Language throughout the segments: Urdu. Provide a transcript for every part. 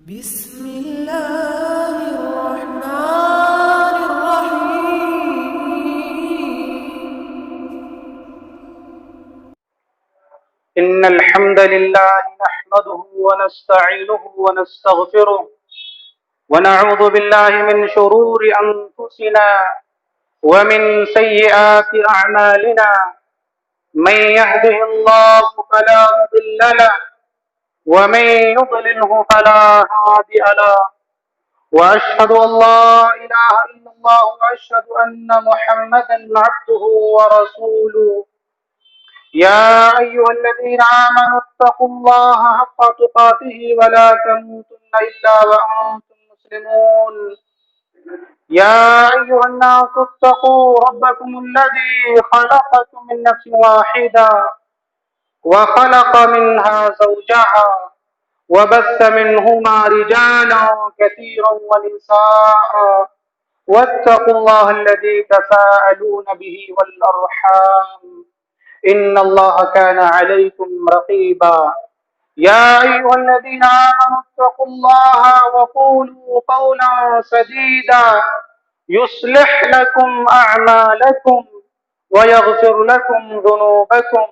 بسم الله الرحمن الرحيم. إن الحمد لله نحمده ونستعينه ونستغفره ونعوذ بالله من شرور أنفسنا ومن سيئات أعمالنا. من يهده الله فلا مضل له ومن يضلله فلا هادي له، وأشهد أن لا إله إلا الله وأشهد أن محمدا عبده ورسوله. يا أيها الذين آمنوا اتقوا الله حق تقاته ولا تموتن إلا وأنتم مسلمون. يا أيها الناس اتقوا ربكم الذي خلقكم من نفس واحدة وخلق منها زوجها وبث منهما رجالا كثيرا ونساء، واتقوا الله الذي تساءلون به والأرحام إن الله كان عليكم رقيبا. يا أيها الذين آمنوا اتقوا الله وقولوا قولا سديدا يصلح لكم أعمالكم ويغفر لكم ذنوبكم،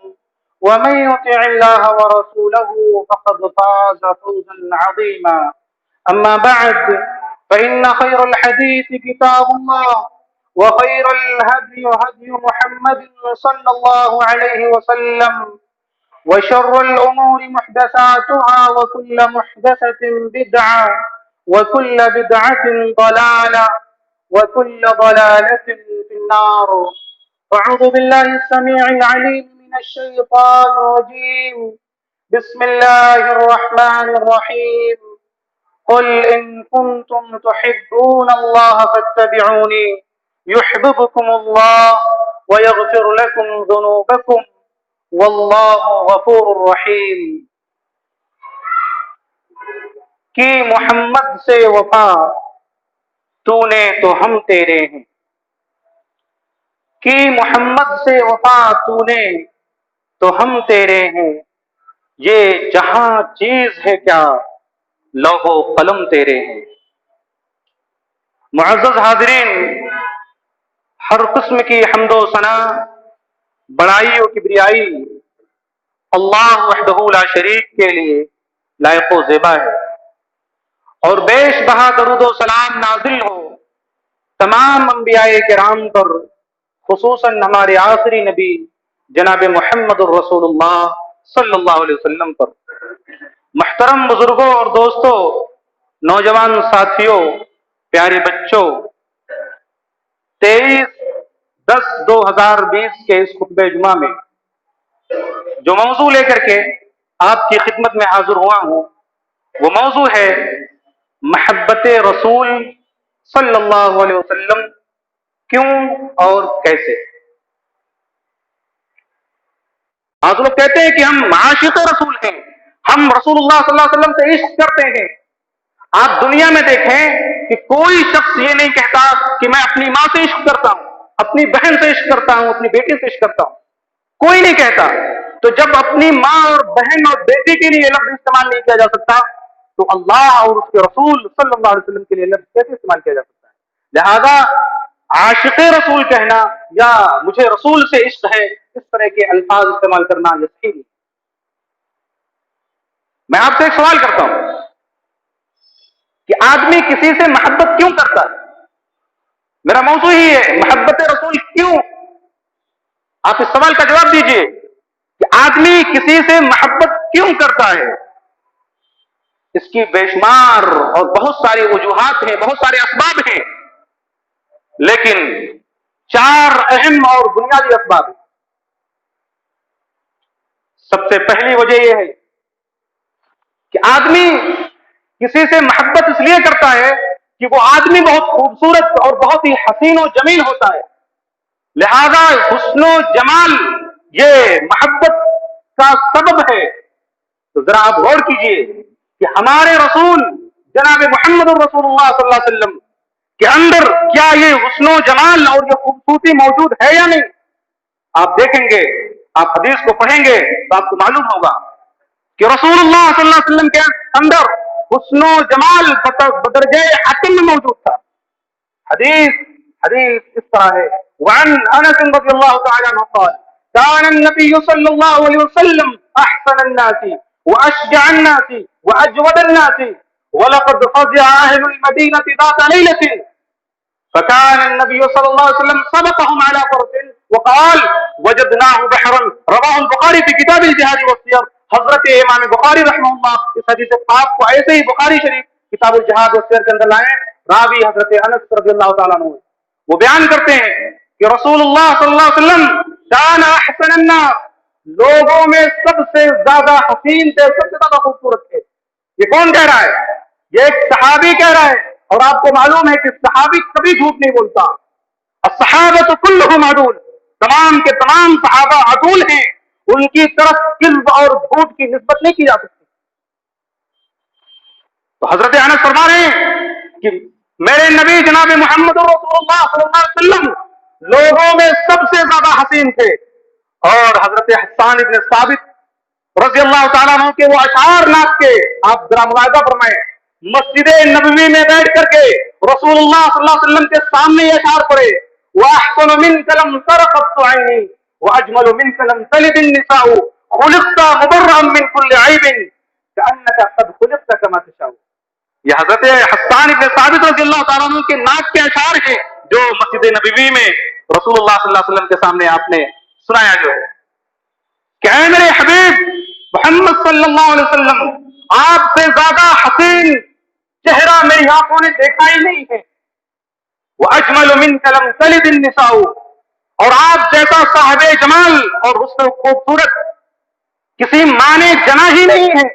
ومن يطع الله ورسوله فقد فاز فوزا عظيما. أما بعد، فإن خير الحديث كتاب الله، وخير الهدي هدي محمد صلى الله عليه وسلم، وشر الأمور محدثاتها، وكل محدثة بدعة، وكل بدعة ضلالة، وكل ضلالة في النار. أعوذ بالله السميع العليم من الشيطان الرجيم. بسم الله الرحمن الرحيم. قل إن كنتم تحبون الله فاتبعوني يحببكم الله ويغفر لكم ذنوبكم واللہ غفور رحیم. کی محمد سے وفا تو نے تو ہم تیرے ہیں، کی محمد سے وفا تو نے تو ہم تیرے ہیں، یہ جہاں چیز ہے کیا لوح و قلم تیرے ہیں. معزز حاضرین، ہر قسم کی حمد و ثنا، بڑائی و کبریائی اللہ وحدہ لا شریک کے لیے لائق و زیبا ہے، اور بیش بہا درود و سلام نازل ہو تمام انبیاء کرام پر، خصوصاً ہمارے آخری نبی جناب محمد الرسول اللہ صلی اللہ علیہ وسلم پر. محترم بزرگوں اور دوستوں، نوجوان ساتھیوں، پیارے بچوں، 23/10/2020 کے اس خطبہ جمعہ میں جو موضوع لے کر کے آپ کی خدمت میں حاضر ہوا ہوں، وہ موضوع ہے محبت رسول صلی اللہ علیہ وسلم کیوں اور کیسے. بعض لوگ کہتے ہیں کہ ہم عاشق رسول ہیں، ہم رسول اللہ صلی اللہ علیہ وسلم سے عشق کرتے ہیں. آپ دنیا میں دیکھیں کہ کوئی شخص یہ نہیں کہتا کہ میں اپنی ماں سے عشق کرتا ہوں، اپنی بہن سے عشق کرتا ہوں، اپنی بیٹی سے عشق کرتا ہوں، کوئی نہیں کہتا. تو جب اپنی ماں اور بہن اور بیٹی کے لیے لفظ استعمال نہیں کیا جا سکتا تو اللہ اور اس کے رسول صلی اللہ علیہ وسلم کے لیے لفظ کیسے استعمال کیا جا سکتا ہے؟ لہذا عاشق رسول کہنا یا مجھے رسول سے عشق ہے، اس طرح کے الفاظ استعمال کرنا یہ صحیح نہیں. میں آپ سے ایک سوال کرتا ہوں کہ آدمی کسی سے محبت کیوں کرتا ہے؟ میرا موضوع ہی ہے محبت رسول کیوں. آپ اس سوال کا جواب دیجئے کہ آدمی کسی سے محبت کیوں کرتا ہے. اس کی بے شمار اور بہت ساری وجوہات ہیں، بہت سارے اسباب ہیں، لیکن 4 اہم اور بنیادی اسباب ہیں. سب سے پہلی وجہ یہ ہے کہ آدمی کسی سے محبت اس لیے کرتا ہے کہ وہ آدمی بہت خوبصورت اور بہت ہی حسین و جمیل ہوتا ہے. لہذا حسن و جمال یہ محبت کا سبب ہے. تو ذرا آپ غور کیجئے کہ ہمارے رسول جناب محمد الرسول اللہ صلی اللہ علیہ وسلم کے اندر کیا یہ حسن و جمال اور یہ خوبصورتی موجود ہے یا نہیں. آپ دیکھیں گے، آپ حدیث کو پڑھیں گے تو آپ کو معلوم ہوگا کہ رسول اللہ صلی اللہ علیہ وسلم کے اندر حسن و جمال بدرجے حتم میں موجود تھا. حدیث اس طرح ہے. وعن انس رضی اللہ تعالی عنہ قال كان النبي صلى الله عليه وسلم احسن الناس واشجع الناس واجود الناس ولقد فزع اهل المدينه ذات ليله فكان النبي صلى الله عليه وسلم سبقهم على فرس وقال وجدناه بحرا. رواه البخاری في كتاب الجهاد والسير. حضرت امام بخاری رحمہ اللہ اس حدیث پاک کو ایسے ہی بخاری شریف کتاب الجہاد والسیر کے اندر لائے. راوی حضرت انس رضی اللہ تعالیٰ عنہ وہ بیان کرتے ہیں کہ رسول اللہ صلی اللہ علیہ وسلم كان احسن الناس لوگوں میں سب سے زیادہ حسین تھے, سب سے زیادہ خوبصورت تھے. یہ کون کہہ رہا ہے؟ یہ ایک صحابی کہہ رہا ہے. اور آپ کو معلوم ہے کہ صحابی کبھی جھوٹ نہیں بولتا. الصحابہ كلهم عدول, تمام کے تمام صحابہ عدول ہیں, ان کی طرف کذب اور جھوٹ کی نسبت نہیں کی جا سکتی. تو حضرت انس فرما رہے ہیں کہ میرے نبی جناب محمد رسول اللہ صلی اللہ علیہ وسلم لوگوں میں سب سے زیادہ حسین تھے. اور حضرت حسان ابن ثابت رضی اللہ تعالیٰ عنہ کے وہ اشعار ناک کے آپ ذرا ملاحظہ فرمائیں. مسجد نبوی میں بیٹھ کر کے رسول اللہ صلی اللہ علیہ وسلم کے سامنے یہ اشعار پڑے وَأَحْسَنُ مِنْكَ لَمْ تَرَقَتُ عَيْنِي وَأَجْمَلُ مِنْكَ لَمْ تَلِدِ النِّسَاءُ خُلِقْتَ مُبَرَّأً مِنْ كُلِّ عَيْبٍ كَأَنَّكَ قَدْ خُلِقْتَ كَمَا تَشَاءُ. یہ حضرت حسان ابن ثابت رضی اللہ تعالیٰ عنہ کے ناک کے اشعار ہیں جو مسجد نبوی میں رسول اللہ صلی اللہ علیہ وسلم کے سامنے آپ نے سنایا جو ہے کہ اے میرے حبیب محمد صلی اللہ علیہ وسلم آپ سے زیادہ حسین چہرہ میری آنکھوں نے دیکھا ہی نہیں ہے. وَأَجْمَلُ مِنْكَ لَمْ تَلِدِ النِّسَاءُ اور آپ جیسا صاحب جمال اور حسن خوبصورت کسی ماں نے جنا ہی نہیں ہے.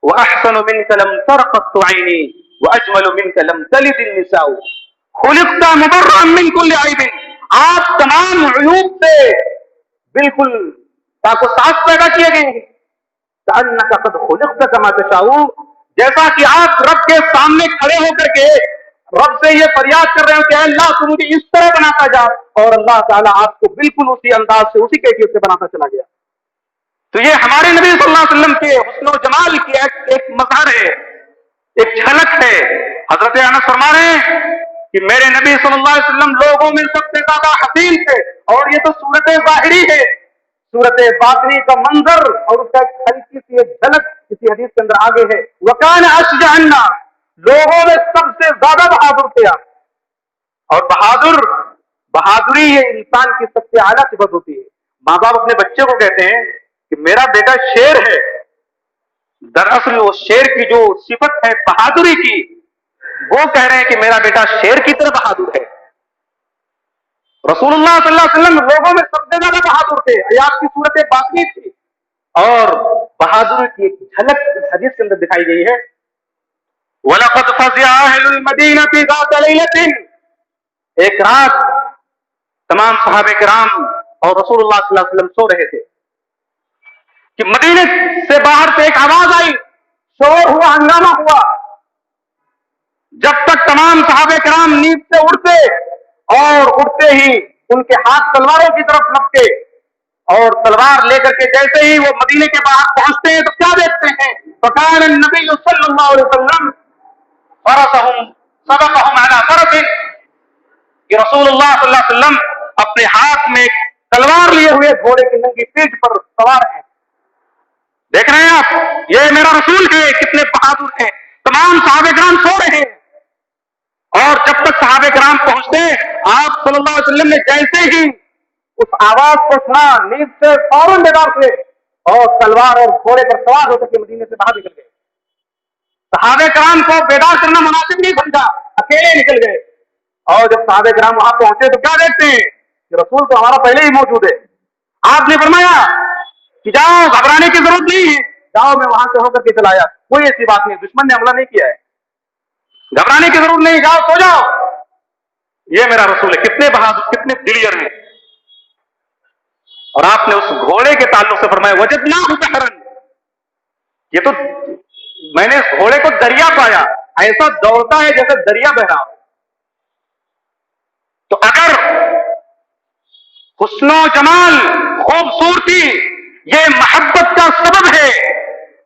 وَأَحْسَنُ مِنْكَ لَمْ تَرْقَتُ عَيْنِي وَأَجْمَلُ مِنْكَ لَمْ تَلِدِ النِّسَاءُ خُلِقْتَ مُبَرَّأً مِنْ كُلِّ عَيْبٍ آپ تمام عیوب سے بالکل پاک و صاف پیدا کیے گئے ہیں. كَأَنَّكَ قَدْ خُلِقْتَ كَمَا تَشَاءُ جیسا کہ آپ رب کے سامنے کھڑے ہو کر کے رب سے یہ فریاد کر رہے ہو کہ اے اللہ تو مجھے اس طرح بناتا جا, اور اللہ تعالیٰ آپ کو بالکل اسی انداز سے اسی کیفیت سے بناتا چلا گیا. تو یہ ہمارے نبی صلی اللہ علیہ وسلم کے حسن و جمال کی ایک مظہر ہے, ایک جھلک ہے. حضرت انس فرما رہے ہیں کہ میرے نبی صلی اللہ علیہ وسلم لوگوں میں سب سے زیادہ حسین تھے. اور یہ تو صورت ظاہری ہے, صورت باطنی کا منظر اور اس کا ہلکی سی ایک جھلک کسی حدیث کے اندر آگے ہے. وَكَانَ أَشْجَعَ النَّاسِ لوگوں میں سب سے زیادہ بہادر تھے آپ. اور بہادری یہ انسان کی سب سے اعلیٰ صفت ہوتی ہے. ماں باپ اپنے بچے کو کہتے ہیں کہ میرا بیٹا شیر ہے, دراصل وہ شیر کی جو صفت ہے بہادری کی, وہ کہہ رہے ہیں کہ میرا بیٹا شیر کی طرح بہادر ہے. رسول اللہ صلی اللہ علیہ وسلم لوگوں میں سب سے زیادہ بہادر تھے. حیات کی صورت باطنی تھی اور بہادری کی ایک جھلک اس حدیث کے اندر دکھائی گئی ہے. وَلَقَدْ فَزِعَ أَهْلُ الْمَدِينَةِ ذَاتَ لَيْلَةٍ ایک رات تمام صحابہ کرام اور رسول اللہ صلی اللہ علیہ وسلم سو رہے تھے کہ مدینے سے باہر سے ایک آواز آئی, شور ہوا, ہنگامہ ہوا. جب تک تمام صحابہ کرام نیند سے اٹھتے اور اٹھتے ہی ان کے ہاتھ تلواروں کی طرف لپکے اور تلوار لے کر کے جیسے ہی وہ مدینے کے باہر پہنچتے ہیں تو کیا دیکھتے ہیں فَكَانَ النَّبِيُّ صلی اللہ علیہ وسلم فَرَسَهُمْ سَبَقَهُمْ عَلَى فَرَسٍ کہ رسول اللہ صلی اللہ علیہ وسلم اپنے ہاتھ میں تلوار لیے ہوئے گھوڑے کی ننگی پیٹھ پر سوار ہیں. دیکھ رہے ہیں آپ, یہ میرا رسول ہے, کتنے بہادر ہیں. تمام صحابہ کرام سو رہے ہیں اور جب تک صحابہ کرام پہنچتے آپ صلی اللہ علیہ وسلم نے جیسے ہی اس آواز کو سنا نیند سے فوراً بیدار ہوئے اور تلوار اور گھوڑے پر سوار ہو کر کے مدینے سے باہر نکل گئے. صحابہ کرام کو بیدار کرنا مناسب نہیں سمجھا, اکیلے نکل گئے. اور جب صحابہ کرام وہاں پہنچے تو کیا دیکھتے ہیں کہ رسول تو ہمارا پہلے ہی موجود ہے. آپ نے فرمایا کہ جاؤ, گھبرانے کی ضرورت نہیں ہے, جاؤ میں وہاں سے ہو کر کے چلا آیا. کوئی ایسی بات نہیں, دشمن نے حملہ نہیں کیا ہے, گھبرانے کی ضرورت نہیں, جاؤ سو جاؤ. یہ میرا رسول ہے. کتنے بہادر, کتنے دلیر ہیں. اور آپ نے اس گھوڑے کے تعلق سے فرمایا وجدناہ بحرا, یہ تو میں نے گھوڑے کو دریا پایا, ایسا دوڑتا ہے جیسے دریا بہ رہا. تو اگر حسن و جمال خوبصورتی یہ محبت کا سبب ہے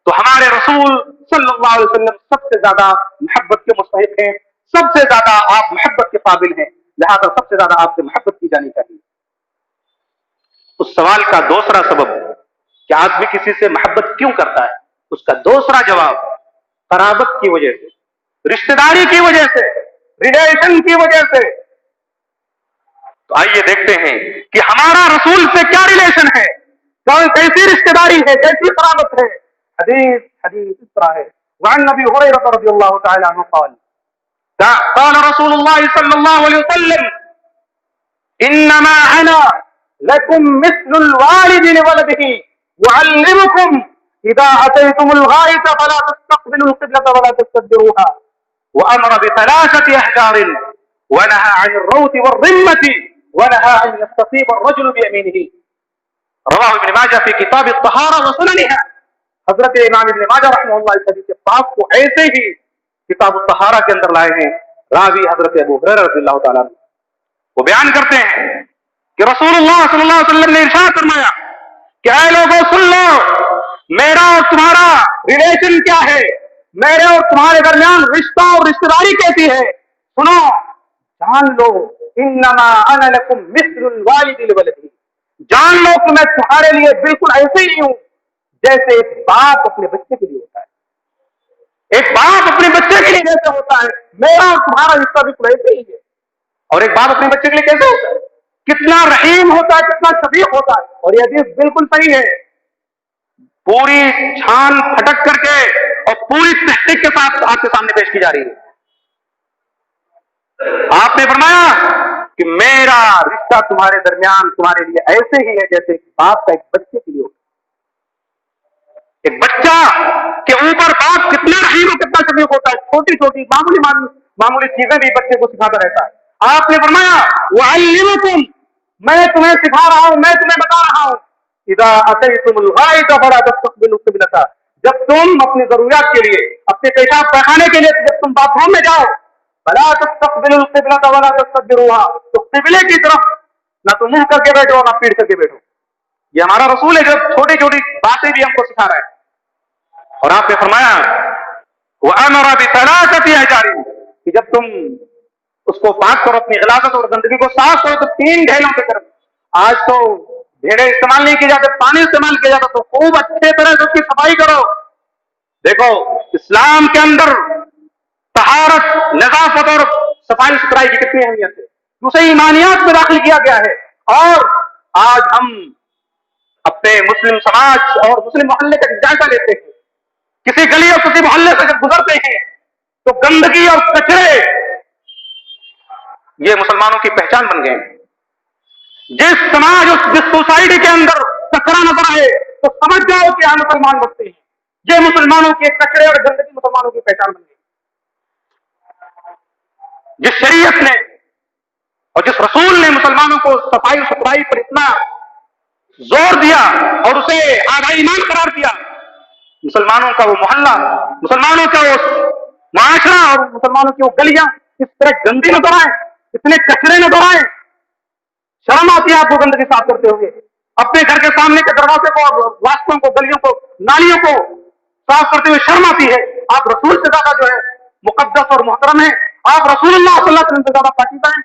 تو ہمارے رسول صلی اللہ علیہ وسلم سب سے زیادہ محبت کے مستحق ہیں، سب سے زیادہ آپ محبت کے قابل ہیں، لہذا سب سے زیادہ آپ سے محبت کی جانی چاہیے۔ اس سوال کا دوسرا سبب کہ آدمی کسی سے محبت کیوں کرتا ہے، اس کا دوسرا جواب قرابت کی وجہ سے، رشتہ داری کی وجہ سے، ریلیشن کی وجہ سے۔ تو آئیے دیکھتے ہیں کہ ہمارا رسول سے کیا ریلیشن ہے، کیسی رشتہ داری ہے، کیسی قرابت ہے۔ حدیث اس طرح ہے، وعن نبی ہریرہ رضی اللہ تعالی عنہ قال قال رسول اللہ صلی اللہ علیہ وسلم انما انا لکم مثل الوالد لولده وعلمكم اذا اتيتم الغائط فلا تستقبلوا القبلة ولا تستدبروها وامر بثلاثة احجار ونهى عن الروث والرمة ونهى ان يستطيب الرجل بيمينه رواہ ابن ماجہ فی کتاب الطہارہ وسننها۔ حضرت امام ابن ماجہ رحمہ اللہ اس حدیث پاک کو ایسے ہی کتاب الطہارہ کے اندر لائے ہیں، راوی حضرت ابو ہریرہ رضی اللہ تعالیٰ عنہ وہ بیان کرتے ہیں کہ رسول اللہ صلی اللہ علیہ وسلم نے ارشاد فرمایا کہ اے لوگوں سن لو، میرا اور تمہارا ریلیشن کیا ہے، میرے اور تمہارے درمیان رشتہ اور رشتہ داری کیسی ہے، سنو جان لو، انما انا لکم مثل الوالد لولده، جان لو کہ میں تمہارے لیے بالکل ایسے ہی ہوں جیسے ایک باپ اپنے بچے کے لیے ہوتا ہے، ایک باپ اپنے بچے کے لیے جیسے ہوتا ہے، میرا اور تمہارا رشتہ بالکل ایسے ہی ہے۔ اور ایک باپ اپنے بچے کے لیے کیسے ہوتا ہے، کتنا رحیم ہوتا ہے، کتنا شفیق ہوتا ہے۔ اور یہ حدیث بالکل صحیح ہے، پوری چھان پھٹک کر کے اور پوری تحقیق کے ساتھ آپ کے سامنے پیش کی جا رہی ہے۔ آپ نے فرمایا کہ میرا رشتہ تمہارے درمیان تمہارے لیے ایسے ہی ہے جیسے ایک باپ کا ایک بچے کے لیے ہوتا ہے۔ ایک بچہ کے اوپر باپ کتنا رحیم اور کتنا شفیق ہوتا ہے، چھوٹی چھوٹی معمولی چیزیں بھی بچے کو سکھاتا رہتا ہے۔ آپ نے فرمایا وَعَلِّمُكُمْ، میں تمہیں سکھا رہا ہوں، میں تمہیں بتا رہا ہوں، اِذَا أَتَيْتُمُ الْغَائِطَ فَلَا تَسْتَقْبِلُوا الْقِبْلَةَ، جب تم اپنی ضروریات کے لیے، اپنے پیشاب پخانے کے لیے جب تم باتھ روم میں جاؤ، فَلَا تَسْتَقْبِلُوا الْقِبْلَةَ وَلَا تَسْتَدْبِرُوهَا، تو قبلے کی طرف نہ تو منہ کر کے بیٹھو نہ پیٹ کر کے بیٹھو۔ یہ ہمارا رسول ہے جو چھوٹی چھوٹی باتیں بھی ہم کو سکھا رہا ہے۔ اور آپ نے فرمایا وَأَمَرَ بِثَلَاثَةِ أَحْجَارٍ، کہ جب تم اس کو پاک کرو، اپنی غلاظت اور گندگی کو صاف کرو تو 3 ڈھیلوں سے کرو۔ آج تو ڈھیلے استعمال نہیں کیے جاتے، پانی استعمال کیا جاتا، تو خوب اچھے طرح سے اس کی صفائی کرو۔ دیکھو اسلام کے اندر طہارت، نظافت اور صفائی ستھرائی کی کتنی اہمیت ہے، اسے ایمانیات میں داخل کیا گیا ہے۔ اور آج ہم اپنے مسلم سماج اور مسلم محلے کا جائزہ لیتے ہیں، کسی گلی اور کسی محلے سے جب گزرتے ہیں تو گندگی اور کچرے یہ مسلمانوں کی پہچان بن گئے ہیں۔ جس سماج جس سوسائٹی کے اندر کچرا نظر آئے تو سمجھ جاؤ کہ یہاں مسلمان بستے ہیں، یہ مسلمانوں کے کچرے اور گندگی مسلمانوں کی پہچان بن گئی۔ جس شریعت نے اور جس رسول نے مسلمانوں کو صفائی و ستھرائی پر اتنا زور دیا اور اسے آدھا ایمان قرار دیا، مسلمانوں کا وہ محلہ، مسلمانوں کا وہ معاشرہ اور مسلمانوں کی وہ گلیاں اس طرح گندی نظر آئے، اتنے کچرے نظر آئے، شرم آتی ہے آپ کو گندگی صاف کرتے ہوئے، اپنے گھر کے سامنے کے دروازے کو، راستوں کو، گلیوں کو، نالیوں کو صاف کرتے ہوئے شرم آتی ہے۔ آپ رسول سے زیادہ جو ہے مقدس اور محترم ہیں، آپ رسول اللہ صلی اللہ علیہ وسلم سے زیادہ پاکیزہ ہیں۔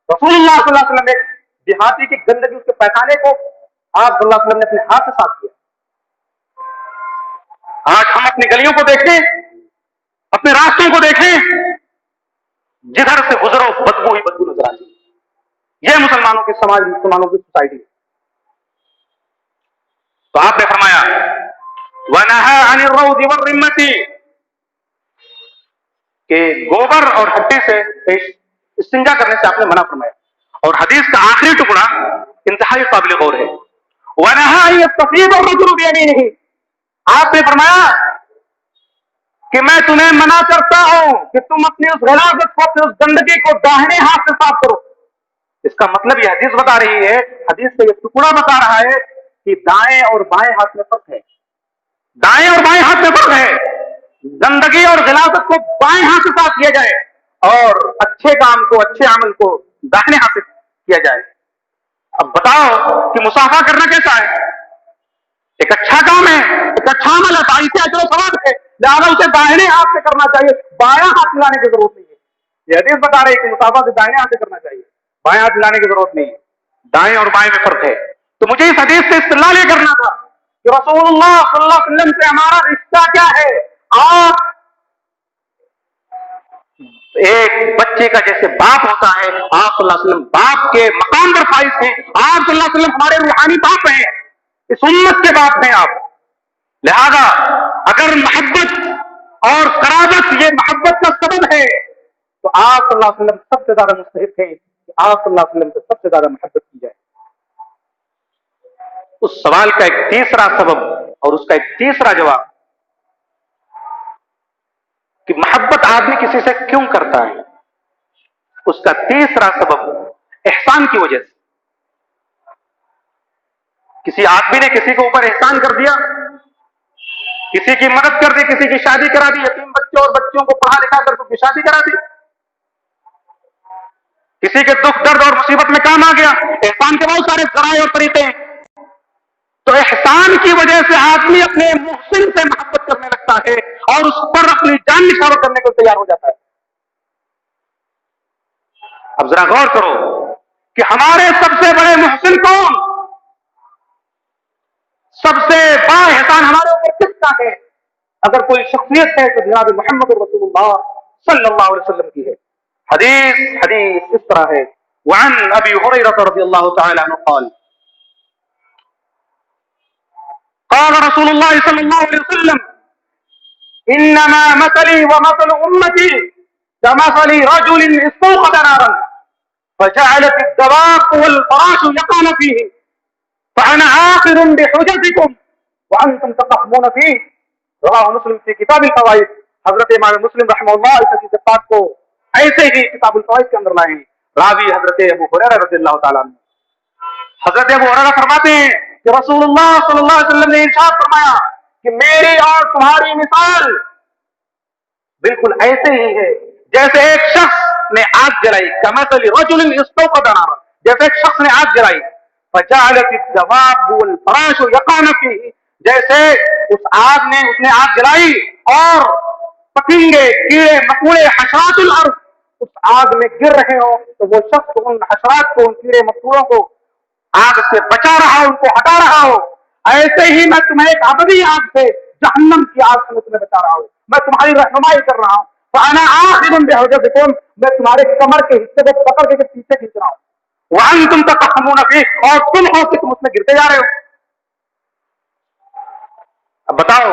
رسول اللہ صلی اللہ علیہ وسلم ایک دیہاتی کی گندگی اس کے پیخانے کو آپ صلی اللہ علیہ وسلم نے اپنے ہاتھ سے صاف کیا۔ آج ہم اپنی گلیوں کو دیکھیں، اپنے راستوں کو دیکھیں، جدھر سے گزرو بدبو ہی بدبو نظر آتی ہے۔ یہ مسلمانوں کے سماج، مسلمانوں کی سوسائٹی۔ تو آپ نے فرمایا وَنَهَى عَنِ الرَّوْثِ وَالرِّمَّةِ، کہ گوبر اور ہڈی سے استنجا کرنے سے آپ نے منع فرمایا۔ اور حدیث کا آخری ٹکڑا انتہائی قابل غور ہے، وَنَهَى أَن يَسْتَطِيبَ الرَّجُلُ بِيَمِينِهِ، آپ نے فرمایا کہ میں تمہیں منع کرتا ہوں کہ تم اپنی اس غلاظت کو، اپنی اس گندگی کو داہنے ہاتھ سے صاف کرو۔ اس کا مطلب یہ حدیث بتا رہی ہے، حدیث سے یہ ٹکڑا بتا رہا ہے کہ دائیں اور بائیں ہاتھ میں فرق ہے، دائیں اور بائیں ہاتھ میں فرق ہے۔ گندگی اور غلاظت کو بائیں ہاتھ سے صاف کیا جائے اور اچھے کام کو، اچھے عمل کو داہنے ہاتھ سے کیا جائے۔ اب بتاؤ کہ مصافحہ کرنا کیسا ہے؟ ایک اچھا کام ہے، ایک اچھا عمل ہے، باعث اجر و ثواب ہے، لہٰذا اسے داہنے ہاتھ سے کرنا چاہیے، بایاں ہاتھ لانے کی ضرورت نہیں ہے۔ یہ حدیث بتا رہی ہے کہ مسافہ سے داہنے ہاتھ سے کرنا چاہیے، بایاں ہاتھ لانے کی ضرورت نہیں ہے، دائیں اور بائیں میں فرق ہے۔ تو مجھے اس حدیث سے استدلال یہ کرنا تھا کہ رسول اللہ صلی اللہ علیہ وسلم سے ہمارا رشتہ کیا ہے۔ آپ ایک بچے کا جیسے باپ ہوتا ہے، آپ صلی اللہ علیہ وسلم باپ کے مقام پر فائز ہیں، آپ صلی اللہ علیہ وسلم ہمارے روحانی باپ ہیں، اس امت کے باپ ہیں آپ۔ لہذا اگر محبت اور قرابت یہ محبت کا سبب ہے تو آپ صلی اللہ علیہ وسلم سب سے زیادہ مستحق ہیں کہ آپ صلی اللہ علیہ وسلم سے سب سے زیادہ محبت کی جائے۔ اس سوال کا ایک تیسرا سبب اور اس کا ایک تیسرا جواب کہ محبت آدمی کسی سے کیوں کرتا ہے، اس کا تیسرا سبب احسان کی وجہ سے۔ کسی آدمی نے کسی کے اوپر احسان کر دیا، کسی کی مدد کر دی، کسی کی شادی کرا دی، یتیم بچوں اور بچوں کو پڑھا لکھا کر کی شادی کرا دی، کسی کے دکھ درد اور مصیبت میں کام آ گیا۔ احسان کے بہت سارے ذرائع اور طریقے ہیں۔ تو احسان کی وجہ سے آدمی اپنے محسن سے محبت کرنے لگتا ہے اور اس پر اپنی جان نثار کرنے کو تیار ہو جاتا ہے۔ اب ذرا غور کرو کہ ہمارے سب سے بڑے محسن کون، سب سے بڑا احسان ہمارے اوپر کس کا ہے؟ اگر کوئی شخصیت ہے تو جناب محمد رسول اللہ صلی اللہ علیہ وسلم کی ہے۔ حدیث اس طرح ہے، وعن ابی ہریرہ رضی اللہ تعالی عنہ قال قال رسول الله صلى الله عليه وسلم انما مثلي ومثل امتي كمثل رجل استوقد نارا فجعلت الدواب والفراش يقعن فيه فانا آخذ بحجزكم وانتم تقحمون فيه، رواه مسلم في کتاب الفوائد۔ حضرت امام مسلم رحمہ اللہ اس حدیث پاک کو ایسے ہی کتاب الفوائد کے اندر لائے ہیں۔ راوی حضرت ابو ہریرہ رضی اللہ تعالیٰ عنہ۔ حضرت ابو ہریرہ فرماتے ہیں کہ رسول اللہ صلی اللہ علیہ وسلم نے ارشاد فرمایا کہ میری اور تمہاری مثال بالکل ایسے ہی ہے جیسے ایک شخص نے آگ جلائی، کمثل رجل استوقد نارا، جیسے ایک شخص نے آگ جلائی، فجعلت الدواب والفراش يقعن فيه، جیسے اس نے آگ جلائی اور پتنگے، کیڑے مکوڑے، حشرات الارض اس آگ میں گر رہے ہوں تو وہ شخص ان حشرات کو، ان کیڑے مکوڑوں کو آگ سے بچا رہا ہو، ان کو ہٹا رہا ہو، ایسے ہی میں تمہیں ایک ابدی آگ سے، جہنم کی آگ سے تمہیں بچا رہا ہوں، میں تمہاری رہنمائی کر رہا ہوں۔ فانا آخذ بحجزکم، میں تمہارے کمر کے حصے کو پکڑ کے پیچھے کھینچ رہا ہوں، وانتم تقحمون فیہ، اور تم ہو کہ تم اس میں گرتے جا رہے ہو۔ اب بتاؤ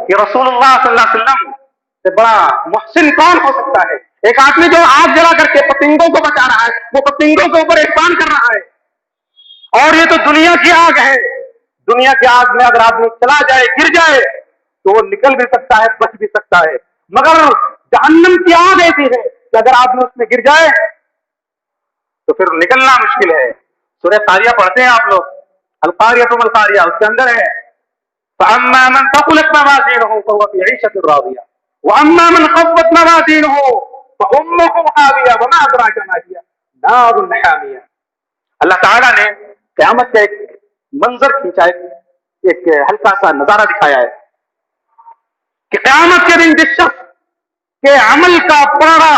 کہ رسول اللہ صلی اللہ علیہ وسلم سے بڑا محسن کون ہو سکتا ہے؟ ایک آدمی جو آگ جلا کر کے پتنگوں کو بچا رہا ہے، وہ پتنگوں کے اوپر احسان کر رہا ہے، اور یہ تو دنیا کی آگ ہے۔ دنیا کی آگ میں اگر آدمی چلا جائے، گر جائے تو وہ نکل بھی سکتا ہے، بچ بھی سکتا ہے، مگر جہنم کی آگ ایسی ہے کہ اگر آدمی اس میں گر جائے تو پھر نکلنا مشکل ہے۔ سورہ قاریہ پڑھتے ہیں آپ لوگ، القاریہ تو القاریہ، اس کے اندر ہے فَأَمَّا مَنْ ثَقُلَتْ مَوَازِينُهُ فَهُوَ فِي عِيشَةٍ رَاضِيَةٍ وَأَمَّا مَنْ خَفَّتْ مَوَازِينُهُ فَأُمُّهُ هَاوِيَةٌ وَمَا أَدْرَاكَ مَا هِيَ نَارٌ حَامِيَةٌ۔ اللہ تعالیٰ نے قیامت کا ایک منظر کھینچا ہے، ایک ہلکا سا نظارہ دکھایا ہے کہ قیامت کے دن جس شخص کے عمل کا پارا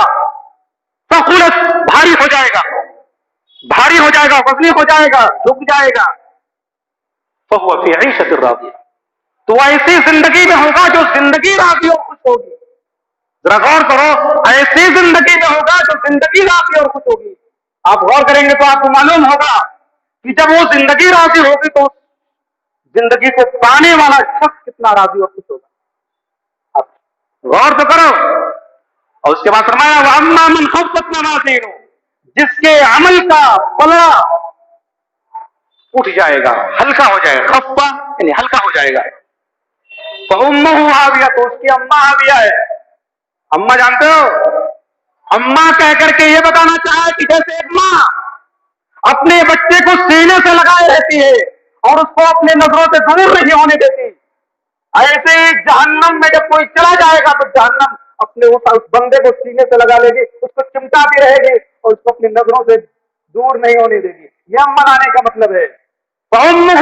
ثقلت بھاری ہو جائے گا، بھاری ہو جائے گا، وزنی ہو جائے گا، جھک جائے گا، فَهُوَ فِي عِيشَةٍ رَاضِيَةٍ، تو وہ ایسی زندگی میں ہوگا جو زندگی راضی اور خوش ہوگی۔ ذرا غور کرو، ایسی زندگی میں ہوگا جو زندگی راضی اور خوش ہوگی۔ آپ غور کریں گے تو آپ کو معلوم ہوگا کہ جب وہ زندگی راضی ہوگی تو زندگی کو پانے والا شخص کتنا راضی اور خوش ہوگا۔ اب غور تو کرو۔ اور اس کے بعد فرمایا وَأَمَّا مَنْ خَفَّتْ مَوَازِينُهُ، جس کے عمل کا پلڑا اٹھ جائے گا، ہلکا ہو جائے گا، خفہ یعنی ہلکا ہو جائے گا، فَأُمُّهُ هَاوِيَةٌ، تو اس کی اماں ہاویہ ہے۔ اماں جانتے ہو، اماں کہہ کر کے یہ بتانا چاہا کہ جیسے ایک ماں اپنے بچے کو سینے سے لگائے رہتی ہے اور اس کو اپنے نظروں سے دور نہیں ہونے دیتی، ایسے ہی جہنم میں جب کوئی چلا جائے گا تو جہنم اپنے اس بندے کو سینے سے لگا لے گی، اس کو چمٹاتی رہے گی اور اس کو اپنی نظروں سے دور نہیں ہونے دے گی۔ یہ امن آنے کا مطلب ہے۔ فأمه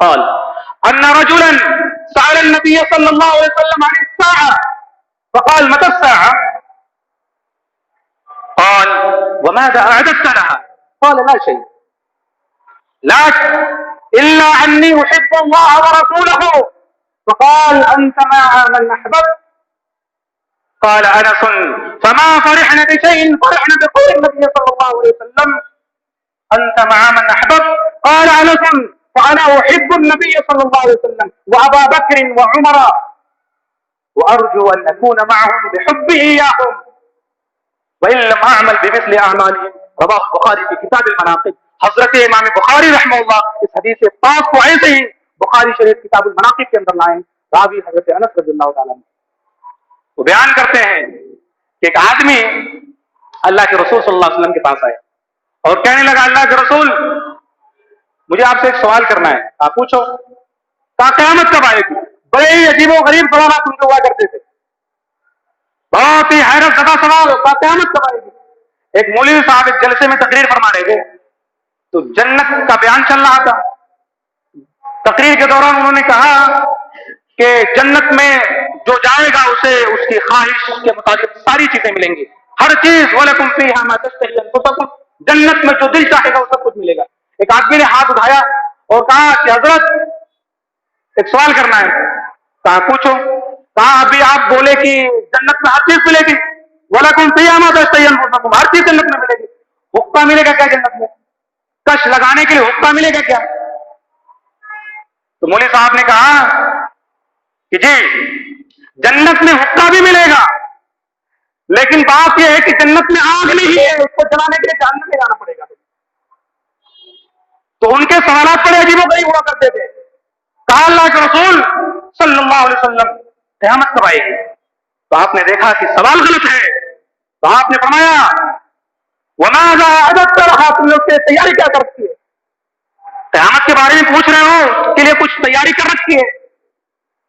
قال أن رجلا سأل النبي صلى الله عليه وسلم عن الساعة فقال متى الساعة؟ قال وماذا أعددت لها؟ قال لا شيء لكن إلا أني أحب الله ورسوله. فقال أنت مع من أحببت؟ قال أنس فما فرحنا بشيء فرحنا بقول النبي صلى الله عليه وسلم أنت مع من أحببت. قال أنس فأنا أحب النبي صلى الله عليه وسلم وأبا بكر وعمر وأرجو أن أكون معهم بحبه إياهم وإن لم أعمل بمثل أعمالهم. رواه البخاري في كتاب المناقب. حضرت امام بخاری رحمہ اللہ اس حدیث پاک کو ایسے ہی بخاری شریف کتاب المناقب کے اندر لائیں. راوی حضرت انس رضی اللہ تعالیٰ وہ بیان کرتے ہیں کہ ایک آدمی اللہ کے رسول صلی اللہ علیہ وسلم کے پاس آئے اور کہنے لگا, اللہ کے رسول مجھے آپ سے ایک سوال کرنا ہے. آپ پوچھو. کہا قیامت کب آئے گی؟ بڑے ہی عجیب و غریب سوالات ان کو ہوا کرتے تھے, بہت ہی حیرت زدہ سوال. کہا قیامت کب آئے گی؟ ایک مولوی صاحب ایک جلسے میں تقریر فرما رہے تھے تو جنت کا بیان چل رہا تھا. تقریر کے دوران انہوں نے کہا کہ جنت میں جو جائے گا اسے اس کی خواہش کے مطابق ساری چیزیں ملیں گی, ہر چیز. وَلَكُمْ فِيهَا مَا تَشْتَهِي أَنفُسُكُمْ, جنت میں جو دل چاہے گا وہ سب کچھ ملے گا. ایک آدمی نے ہاتھ اٹھایا اور کہا کہ حضرت ایک سوال کرنا ہے. کہا پوچھو. کہا ابھی آپ بولے کہ جنت میں ہر چیز ملے گی, وَلَكُمْ فِيهَا مَا تَشْتَهِي أَنفُسُكُمْ, ہر چیز جنت میں ملے گی. حقہ ملے گا کیا جنت میں؟ کش لگانے کے لیے حقہ ملے گا کیا؟ تو مولوی صاحب نے کہا کہ جی جنت میں حقہ بھی ملے گا, لیکن بات یہ ہے کہ جنت میں آگ نہیں ہے, اس کو جلانے کے لیے جہنم میں جانا پڑے گا. تو ان کے سوالات بڑے عجیب و غریب ہوا کرتے تھے. کہا اللہ کے رسول صلی اللہ علیہ وسلم قیامت کب آئے گی؟ تو آپ نے دیکھا کہ سوال غلط ہے, تو آپ نے فرمایا وَمَاذَا أَعْدَدتَ لَهَا, تم نے اس کے تیاری کیا کر رکھی ہے؟ قیامت کے بارے میں پوچھ رہے ہو, اس کے لیے کچھ تیاری کر رکھی ہے؟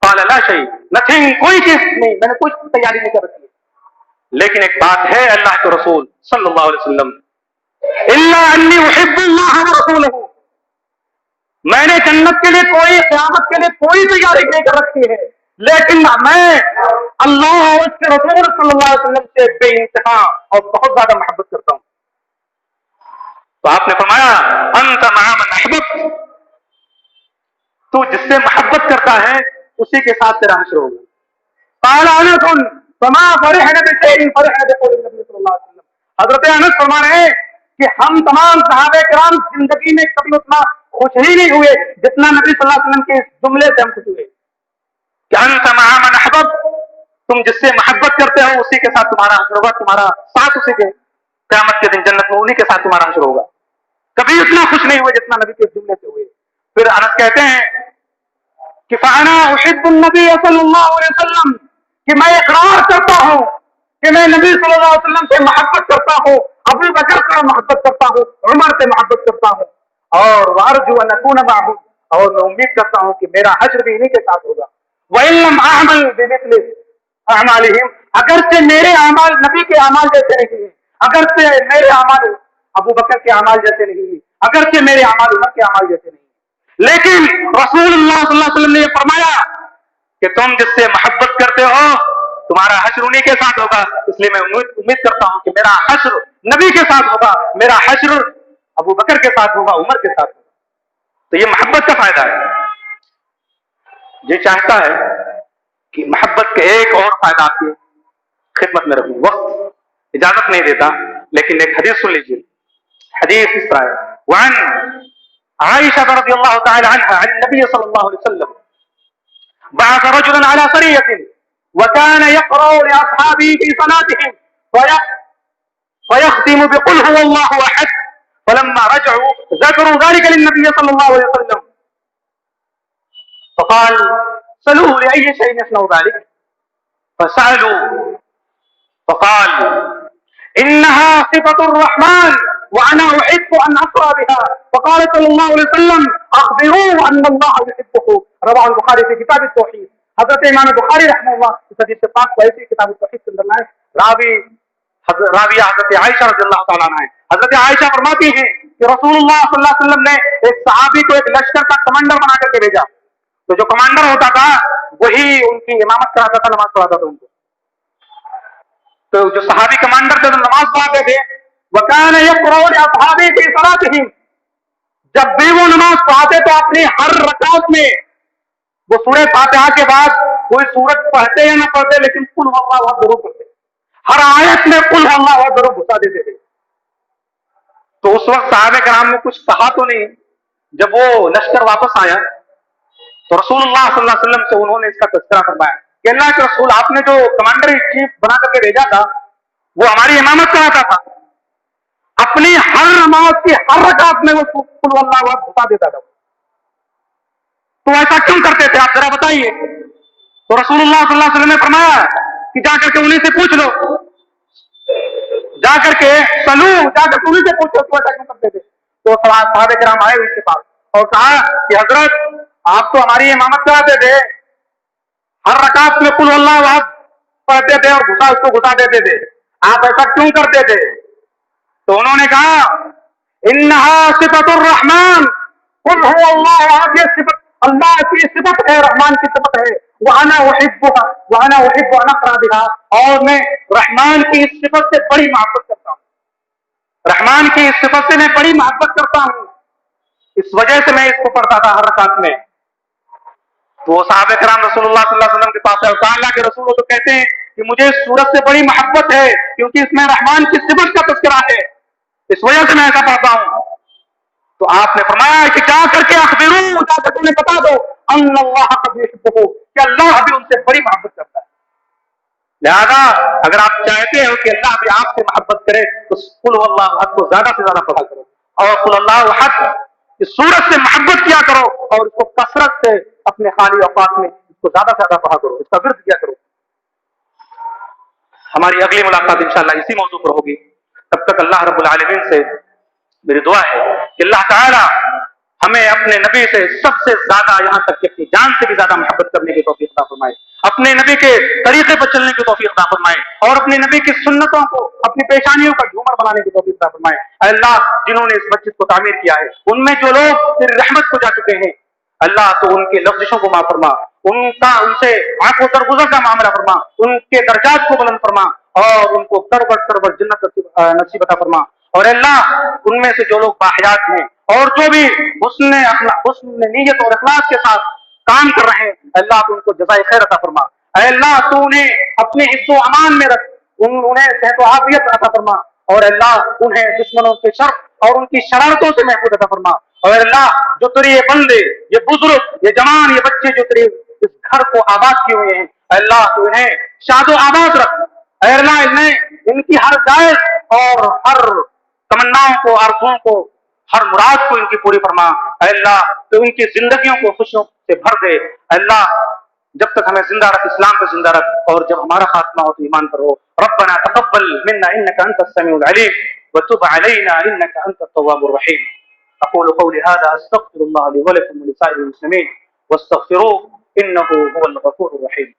قال لا شيء, nothing, کوئی چیز نہیں, میں نے کچھ تیاری نہیں کر رکھی ہے. لیکن ایک بات ہے اللہ کے رسول صلی اللہ علیہ وسلم, الا انی احب اللہ ورسولہ, میں نے جنت کے لیے کوئی, قیامت کے لیے کوئی تیاری نہیں کر رکھی ہے, لیکن میں اللہ اور اس کے رسول صلی اللہ علیہ وسلم سے بے انتہا اور بہت زیادہ محبت کرتا ہوں. تو آپ نے فرمایا انت مع من احببت, تو جس سے محبت کرتا ہے اسی کے ساتھ تیرا حشر ہوگا. قال انس فما فرحنا بشيء فرحنا بقول النبي صلی اللہ علیہ وسلم. حضرت انس فرما رہے ہیں کہ ہم تمام صحابہ کرام زندگی میں کبھی اتنا خوش ہی نہیں ہوئے جتنا نبی صلی اللہ علیہ وسلم کے اس جملے سے ہم خوش ہوئے کہ انت مع من احببت، تم جس سے محبت کرتے ہو اسی کے ساتھ تمہارا حشر ہوگا، تمہارا ساتھ اسی کے قیامت کے دن جنت میں انہی کے ساتھ تمہارا حشر ہوگا. کبھی اتنا خوش نہیں ہوئے جتنا نبی کے جملے سے ہوئے. پھر انس کہتے ہیں کہ فانا احب النبی صلی اللہ علیہ وسلم، کہ میں اقرار کرتا ہوں کہ میں نبی صلی اللہ علیہ وسلم سے محبت کرتا ہوں، ابو بکر سے محبت کرتا ہوں، عمر سے محبت کرتا ہوں، اور وارجو ان اکون معهم، اور میں امید کرتا ہوں کہ میرا حشر بھی انہی کے ساتھ ہوگا. وَإِن لَّمْ أَعْمَلْ بِمِثْلِ أَعْمَالِهِمْ، اگرچہ میرے اعمال نبی کے اعمال جیسے نہیں ہیں، اگرچہ میرے اعمال ابو بکر کے اعمال جیسے نہیں ہیں، اگرچہ میرے اعمال عمر کے اعمال جیسے نہیں ہیں، لیکن رسول اللہ صلی اللہ علیہ وسلم نے یہ فرمایا کہ تم جس سے محبت کرتے ہو تمہارا حشر انہی کے ساتھ ہوگا، اس لیے میں امید کرتا ہوں کہ میرا حشر نبی کے ساتھ ہوگا، میرا حشر ابو بکر کے ساتھ ہوگا، عمر کے ساتھ ہوگا. تو یہ محبت کا فائدہ ہے. یہ چاہتا ہے کہ محبت کے ایک اور فائدہ آپ کی خدمت میں رکھوں، وقت اجازت نہیں دیتا، لیکن ایک حدیث سن لیجیے. حدیث اس طرح ہے، وعن عائشہ رضی اللہ تعالی عنہ عن النبی صلی اللہ علیہ وسلم بعث رجلا على سریة وكان يقرأ لأصحابه في صلاتهم فيختم بقل هو الله أحد، فلما رجعوا ذكروا ذلك للنبي صلى الله عليه وسلم فقال سألوه لأي شيء يصنع ذلك، فسألوا فقال إنها صفة الرحمن وأنا أحب أن أقرأ بها، فقال صلى الله عليه وسلم أخبروه أن الله يحبه. رواه البخاری في کتاب التوحید. حضرت امام بخاری رحمہ اللہ اس حدیث پاک کو ایسی کتاب التوحید کے اندر لائے. راویہ حضرت عائشہ رضی اللہ تعالیٰ عنہ ہے. حضرت عائشہ فرماتی ہیں کہ رسول اللہ صلی اللہ علیہ وسلم نے ایک صحابی کو ایک لشکر کا کمانڈر بنا کر کے بھیجا، تو جو کمانڈر ہوتا تھا وہی ان کی امامت کراتا تھا، نماز پڑھاتا تھا ان کو. تو جو صحابی کمانڈر تھے تو نماز پڑھاتے تھے. وَكَانَ يَقْرَأُ لِأَصْحَابِهِ فِي صَلَاتِهِمْ، جب بھی وہ نماز پڑھاتے تو اپنی ہر رکعت میں وہ سورہ فاتحہ کے بعد کوئی سورت پڑھتے یا نہ پڑھتے لیکن قل هو اللہ احد ضرور پڑھتے. ہر آیت میں قل هو اللہ احد ضرور گھسا دیتے تھے. تو اس وقت صحابہ کرام نے کچھ کہا تو نہیں. جب وہ لشکر واپس آیا تو رسول اللہ صلی اللہ علیہ وسلم سے انہوں نے اس کا تذکرہ فرمایا کہ اللہ کے رسول آپ نے جو کمانڈر ان چیف بنا کر کے بھیجا تھا وہ ہماری امامت کراتا تھا، اپنی ہر نماز کی ہر رکعت میں وہ قل هو اللہ احد گھسا دیتا تھا. تو ایسا کیوں کرتے تھے آپ ذرا بتائیے. تو رسول اللہ صلی اللہ علیہ وسلم نے فرمایا کہ جا کر کے انہیں سے پوچھ لو، جا کر کے سلو، جا کر کے انہیں سے پوچھو تو ایسا کیوں کرتے تھے. تو صحابہ کرام آئے ان کے پاس اور کہا کہ حضرت آپ تو ہماری امامت کراتے تھے، ہر رکعت میں قل اللہ احد پڑھتے تھے اور اس کو گھسا دیتے تھے، آپ ایسا کیوں کرتے تھے. تو انہوں نے کہا انہا صفت الرحمن، قل هو اللہ احد یہ صفت اللہ کی صفت ہے، رحمان کی صفت ہے. وَأَنَا أُحِبُّهَا وَأَنَا أُحِبُّ أَنْ أَقْرَأَ بِهَا، اور میں رحمان کی اس صفت سے بڑی محبت کرتا ہوں، رحمان کی اس صفت سے میں بڑی محبت کرتا ہوں، اس وجہ سے میں اس کو پڑھتا تھا ہر رکعت میں. تو صحابہ کرام رسول اللہ صلی اللہ علیہ وسلم کے پاس آئے، اللہ کے رسول تو کہتے ہیں کہ مجھے اس سورت سے بڑی محبت ہے کیونکہ اس میں رحمان کی صفت کا تذکرہ ہے، اس وجہ سے میں ایسا پڑھتا ہوں. تو آپ نے فرمایا کہ جا کر کے اخبرو، جا کر انہیں بتا دو ان اللہ قد یحبہ، کہ اللہ بھی ان سے بڑی محبت کرتا ہے. لہذا اگر آپ چاہتے ہو کہ اللہ بھی آپ سے محبت کرے تو قل هو اللہ احد کو زیادہ سے زیادہ پڑھا کرو، اور قل اللہ احد اس سورت سے محبت کیا کرو اور اس کو کثرت سے اپنے خالی اوقات میں اس کو زیادہ سے زیادہ پڑھا کرو، اس کا ورد کیا کرو. ہماری اگلی ملاقات انشاءاللہ اسی موضوع پر ہوگی. تب تک اللہ رب العالمین سے میری دعا ہے کہ اللہ تعالی ہمیں اپنے نبی سے سب سے زیادہ، یہاں تک کہ اپنی جان سے بھی زیادہ محبت کرنے کی توفیق عطا فرمائے، اپنے نبی کے طریقے پر چلنے کی توفیق عطا فرمائے، اور اپنے نبی کی سنتوں کو اپنی پیشانیوں کا جھومر بنانے کی توفیق عطا فرمائے. اے اللہ جنہوں نے اس مسجد کو تعمیر کیا ہے ان میں جو لوگ تیری رحمت کو جا چکے ہیں اللہ تو ان کے لفظشوں کو معاف فرما، ان سے آنکھ و درگزر کا معاملہ فرما، ان کے درجات کو بلند فرما اور ان کو کر جنت نصیب عطا فرما. اور اللہ ان میں سے جو لوگ باحیات ہیں اور جو بھی حسن نیت اور اخلاص کے ساتھ کام کر رہے ہیں اللہ تو ان کو جزائے خیر عطا فرما. اے اللہ تو انہیں اپنے حفظ و امان میں رکھ، انہیں صحت و عافیت عطا فرما، اور اللہ انہیں دشمنوں کے شر اور ان کی شرارتوں سے محفوظ عطا فرما، اور اللہ جو تیرے یہ بندے، یہ بزرگ، یہ جوان، یہ بچے جو تیرے اس گھر کو آباد کیے ہوئے ہیں، اے اللہ تو انہیں شاد و آباد رکھ، اے اللہ ان کی ہر جائز اور ہر تمناؤں کو، آرزوؤں کو، ہر مراد کو ان کی پوری فرما، اے اللہ تو ان کی زندگیوں کو خوشیوں سے بھر دے، اے اللہ جب تک ہمیں زندہ رکھ اسلام پہ زندہ رکھ، اور جب ہمارا خاتمہ ہو تو ایمان پر ہو۔ ربنا تقبل منا انك انت السميع العليم وتب علينا انك انت التواب الرحيم۔ اقول قولي هذا استغفر الله لي ولكم ولسائر المسلمين واستغفروه انه هو الغفور الرحيم۔